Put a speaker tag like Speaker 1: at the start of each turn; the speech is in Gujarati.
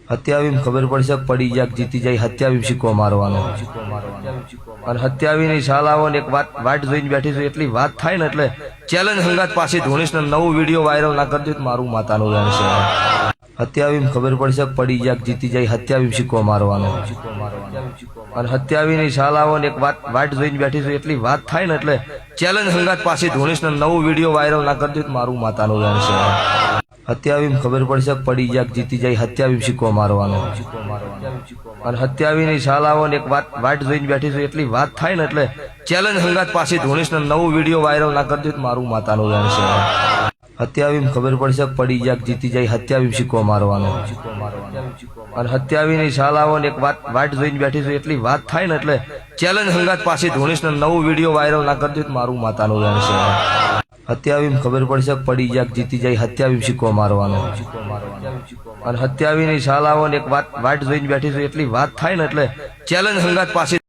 Speaker 1: હત્યાવીમ ખબર પડશે પડી જાય જીતી જાય હત્યાવીમ શીખો મારવાનો અને હત્યાવીની શાલાઓ ને એક વાટ જોઈને બેઠી છું એટલી વાત થાય ને એટલે ચેલેન્જ હંગાત પાછી ધોનીશ ને નવો વિડીયો વાયરલ ના કરી દે મારું માતાનું વેણ છે। હત્યાવીમ ખબર પડશે પડી જાય જીતી જાય હત્યાવીમ શીખો મારવાનો અને હત્યાવીની શાલાઓ ને એક વાટ જોઈને બેઠી છું એટલી વાત થાય ને એટલે ચેલેન્જ હંગાત પાછી ધોનીશ ને નવો વિડીયો વાયરલ ના કરી દે મારું માતાનું વેણ છે। હત્યાવીમ ખબર પડશે પડી જાય જીતી જાય હત્યાવીમ શીખો મારવાનો અને હત્યાવીની શાલાઓ ને એક વાટ જોઈને બેઠી છું એટલી વાત થાય ને એટલે ચેલેન્જ હંગાત પાછી ધોનીશ ને નવો વિડીયો વાયરલ ના કરી દે મારું માતાનું વેણ છે। હત્યાવીમ ખબર પડશે પડી જાય જીતી જાય હત્યાવીમ શીખો મારવાનો અને હત્યાવીની શાલાઓ ને એક વાટ જોઈને બેઠી છું એટલી વાત થાય ને એટલે ચેલેન્જ હંગાત પાછી ધોનીશ ને નવો વિડીયો વાયરલ ના કરી દે મારું માતાનું વેણ છે। હત્યાવીમ ખબર પડશે પડી જાય જીતી જાય હત્યાવીમ શીખો મારવાનો અને હત્યાવીની શાલાઓ ને એક વાટ જોઈને બેઠી છું એટલી વાત થાય ને એટલે ચેલેન્જ હંગાત પાછી